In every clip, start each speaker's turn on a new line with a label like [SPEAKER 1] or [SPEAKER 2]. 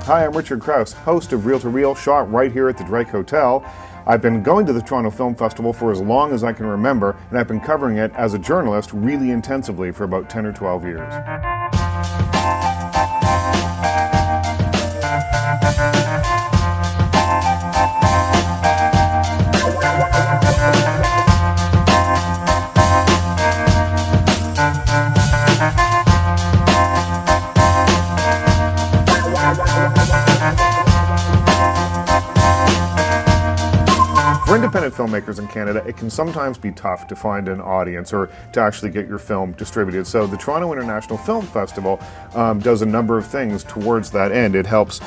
[SPEAKER 1] Hi, I'm Richard Krause, host of Reel to Reel, shot right here at the Drake Hotel. I've been going to the Toronto Film Festival for as long as I can remember, and I've been covering it as a journalist really intensively for about 10 or 12 years. For independent filmmakers in Canada, it can sometimes be tough to find an audience or to actually get your film distributed. So the Toronto International Film Festival does a number of things towards that end. It helps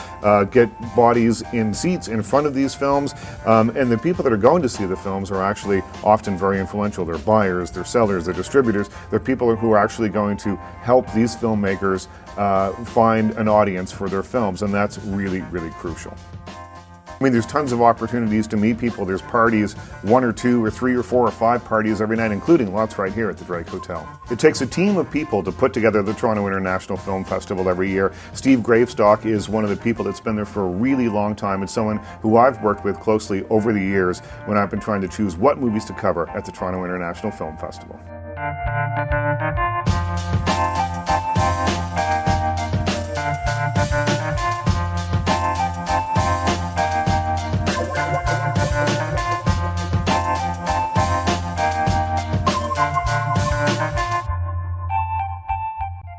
[SPEAKER 1] get bodies in seats in front of these films, and the people that are going to see the films are actually often very influential. They're buyers, they're sellers, they're distributors. They're people who are actually going to help these filmmakers find an audience for their films, and that's really, really crucial. I mean, there's tons of opportunities to meet people. There's parties, 1 or 2 or 3 or 4 or 5 parties every night, including lots right here at the Drake Hotel. It takes a team of people to put together the Toronto International Film Festival every year. Steve Gravestock is one of the people that's been there for a really long time. It's someone who I've worked with closely over the years when I've been trying to choose what movies to cover at the Toronto International Film Festival.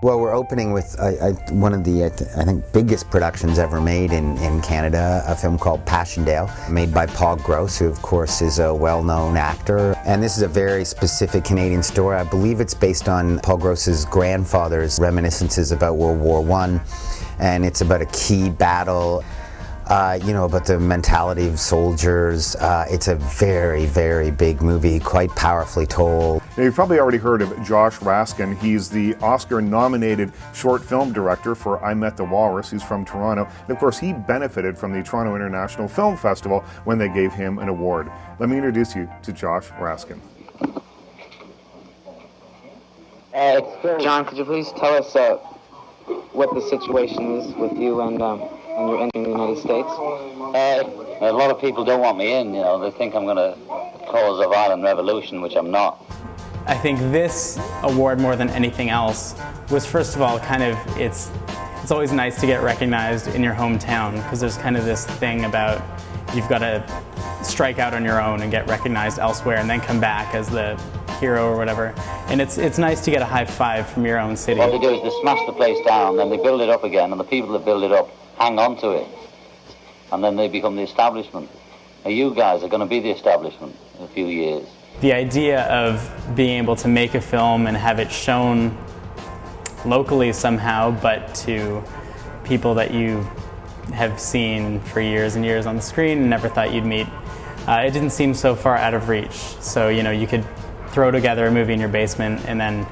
[SPEAKER 2] Well, we're opening with one of the, I think, biggest productions ever made in Canada, a film called Passchendaele, made by Paul Gross, who of course is a well-known actor. And this is a very specific Canadian story. I believe it's based on Paul Gross's grandfather's reminiscences about World War I, and it's about a key battle. About the mentality of soldiers. It's a very, very big movie, quite powerfully told.
[SPEAKER 1] Now, you've probably already heard of Josh Raskin. He's the Oscar-nominated short film director for I Met the Walrus. He's from Toronto. And of course, he benefited from the Toronto International Film Festival when they gave him an award. Let me introduce you to Josh Raskin.
[SPEAKER 3] John, could you please tell us what the situation is with you and your entry in the United States?
[SPEAKER 4] A lot of people don't want me in, they think I'm going to cause a violent revolution, which I'm not.
[SPEAKER 5] I think this award, more than anything else, was first of all it's always nice to get recognized in your hometown, because there's kind of this thing about you've got to strike out on your own and get recognized elsewhere and then come back as the hero or whatever. And it's nice to get a high five from your own city.
[SPEAKER 4] What they do is they smash the place down, then they build it up again, and the people that build it up hang on to it, and then they become the establishment. Now you guys are going to be the establishment in a few years.
[SPEAKER 5] The idea of being able to make a film and have it shown locally somehow, but to people that you have seen for years and years on the screen and never thought you'd meet, it didn't seem so far out of reach. So, you could throw together a movie in your basement and then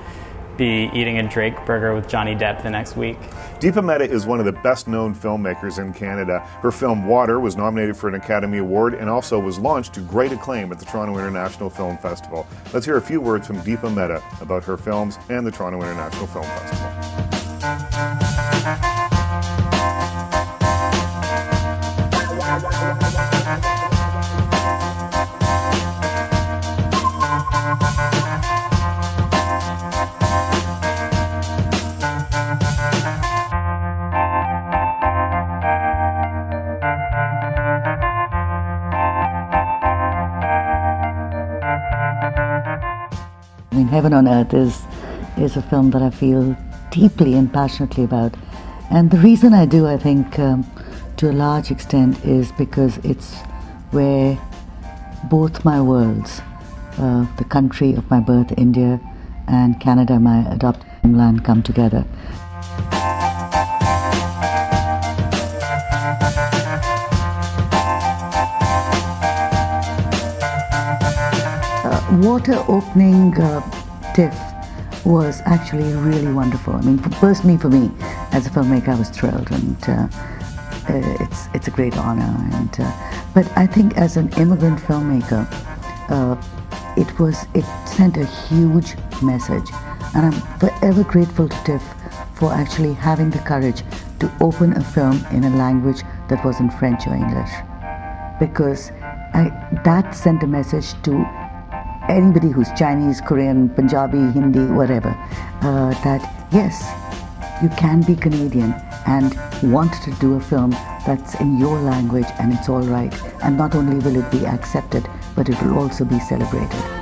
[SPEAKER 5] be eating a Drake burger with Johnny Depp the next week.
[SPEAKER 1] Deepa Mehta is one of the best-known filmmakers in Canada. Her film Water was nominated for an Academy Award and also was launched to great acclaim at the Toronto International Film Festival. Let's hear a few words from Deepa Mehta about her films and the Toronto International Film Festival.
[SPEAKER 6] Heaven on Earth is a film that I feel deeply and passionately about. And the reason I do, I think, to a large extent, is because it's where both my worlds, the country of my birth, India, and Canada, my adopted homeland, come together. Water opening tiff was actually really wonderful. I mean, personally for me, as a filmmaker, I was thrilled, and it's a great honor. And but I think as an immigrant filmmaker, it sent a huge message, and I'm forever grateful to TIFF for actually having the courage to open a film in a language that wasn't French or English. Because that sent a message to anybody who's Chinese, Korean, Punjabi, Hindi, whatever, that yes, you can be Canadian and want to do a film that's in your language and it's all right. And not only will it be accepted, but it will also be celebrated.